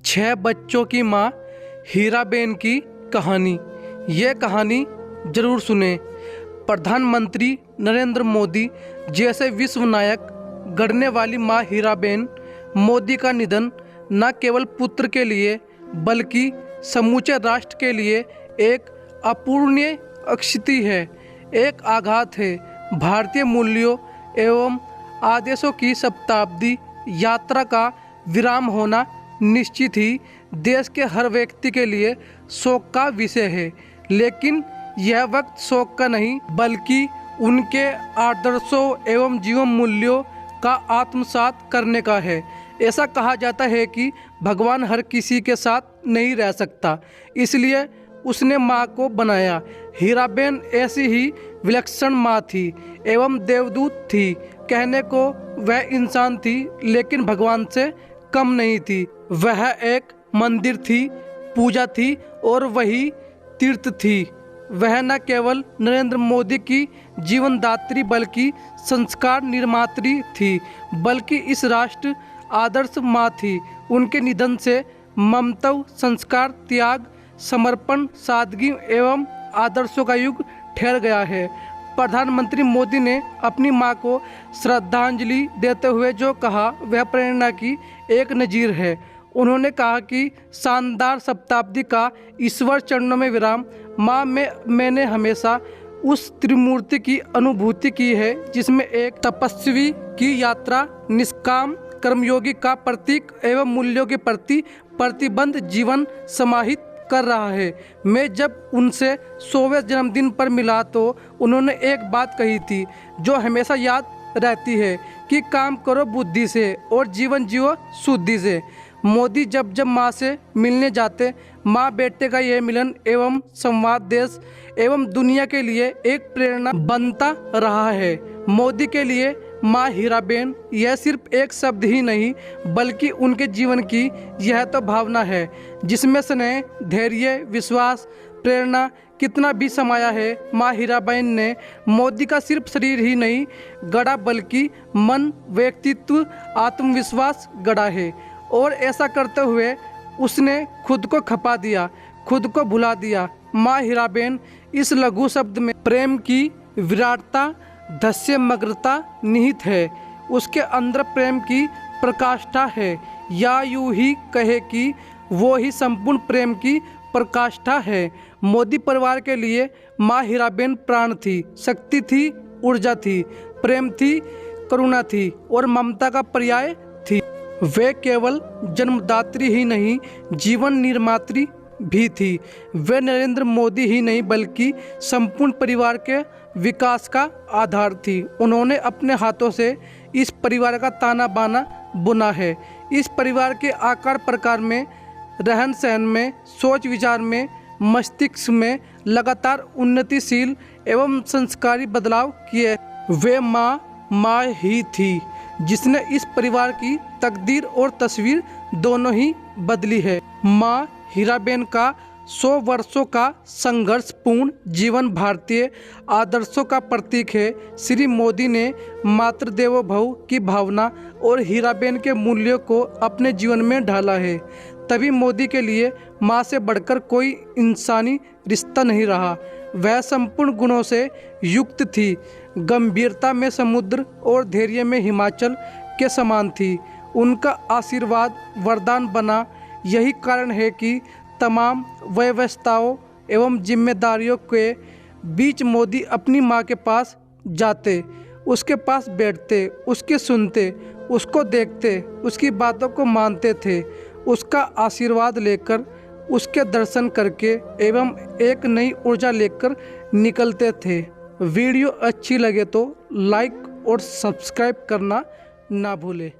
6 बच्चों की मां हीराबेन की कहानी। ये कहानी जरूर सुने। प्रधानमंत्री नरेंद्र मोदी जैसे विश्व नायक गढ़ने वाली मां हीराबेन मोदी का निधन न केवल पुत्र के लिए बल्कि समूचे राष्ट्र के लिए एक अपूरणीय क्षति है, एक आघात है। भारतीय मूल्यों एवं आदेशों की शताब्दी यात्रा का विराम होना निश्चित ही देश के हर व्यक्ति के लिए शोक का विषय है, लेकिन यह वक्त शोक का नहीं बल्कि उनके आदर्शों एवं जीवन मूल्यों का आत्मसात करने का है। ऐसा कहा जाता है कि भगवान हर किसी के साथ नहीं रह सकता, इसलिए उसने माँ को बनाया। हीराबेन ऐसी ही विलक्षण माँ थी एवं देवदूत थी। कहने को वह इंसान थी लेकिन भगवान से कम नहीं थी। वह एक मंदिर थी, पूजा थी और वही तीर्थ थी। वह न केवल नरेंद्र मोदी की जीवनदात्री बल्कि संस्कार निर्मात्री थी, बल्कि इस राष्ट्र आदर्श माँ थी। उनके निधन से ममता, संस्कार, त्याग, समर्पण, सादगी एवं आदर्शों का युग ठहर गया है। प्रधानमंत्री मोदी ने अपनी मां को श्रद्धांजलि देते हुए जो कहा वह प्रेरणा की एक नज़ीर है। उन्होंने कहा कि शानदार शताब्दी का ईश्वर चरणों में विराम। माँ में मैंने हमेशा उस त्रिमूर्ति की अनुभूति की है जिसमें एक तपस्वी की यात्रा, निष्काम कर्मयोगी का प्रतीक एवं मूल्यों के प्रति प्रतिबद्ध जीवन समाहित कर रहा है। मैं जब उनसे 100वें जन्मदिन पर मिला तो उन्होंने एक बात कही थी जो हमेशा याद रहती है कि काम करो बुद्धि से और जीवन जियो शुद्धि से। मोदी जब माँ से मिलने जाते, माँ बेटे का यह मिलन एवं संवाद देश एवं दुनिया के लिए एक प्रेरणा बनता रहा है। मोदी के लिए माँ हीराबेन यह सिर्फ एक शब्द ही नहीं बल्कि उनके जीवन की यह तो भावना है जिसमें स्नेह, धैर्य, विश्वास, प्रेरणा कितना भी समाया है। माँ हीराबेन ने मोदी का सिर्फ शरीर ही नहीं गढ़ा बल्कि मन, व्यक्तित्व, आत्मविश्वास गढ़ा है। और ऐसा करते हुए उसने खुद को खपा दिया, खुद को भुला दिया। माँ हीराबेन इस लघु शब्द में प्रेम की विराटता, धस्यमग्रता निहित है। उसके अंदर प्रेम की प्रकाष्ठा है, या यूं ही कहे कि वो ही संपूर्ण प्रेम की प्रकाष्ठा है। मोदी परिवार के लिए माँ हीराबेन प्राण थी, शक्ति थी, ऊर्जा थी, प्रेम थी, करुणा थी और ममता का पर्याय थी। वे केवल जन्मदात्री ही नहीं, जीवन निर्मात्री भी थी। वे नरेंद्र मोदी ही नहीं बल्कि संपूर्ण परिवार के विकास का आधार थी। उन्होंने अपने हाथों से इस परिवार का ताना बाना बुना है। इस परिवार के आकार प्रकार में, रहन सहन में, सोच विचार में, मस्तिष्क में लगातार उन्नतिशील एवं संस्कारी बदलाव किए। वे माँ ही थी जिसने इस परिवार की तकदीर और तस्वीर दोनों ही बदली है। माँ हीराबेन का 100 वर्षों का संघर्षपूर्ण जीवन भारतीय आदर्शों का प्रतीक है। श्री मोदी ने मातृदेवो भव की भावना और हीराबेन के मूल्यों को अपने जीवन में ढाला है। तभी मोदी के लिए माँ से बढ़कर कोई इंसानी रिश्ता नहीं रहा। वह संपूर्ण गुणों से युक्त थी, गंभीरता में समुद्र और धैर्य में हिमाचल के समान थी। उनका आशीर्वाद वरदान बना। यही कारण है कि तमाम व्यवस्थाओं एवं जिम्मेदारियों के बीच मोदी अपनी माँ के पास जाते, उसके पास बैठते, उसके सुनते, उसको देखते, उसकी बातों को मानते थे, उसका आशीर्वाद लेकर, उसके दर्शन करके एवं एक नई ऊर्जा लेकर निकलते थे। वीडियो अच्छी लगे तो लाइक और सब्सक्राइब करना ना भूलें।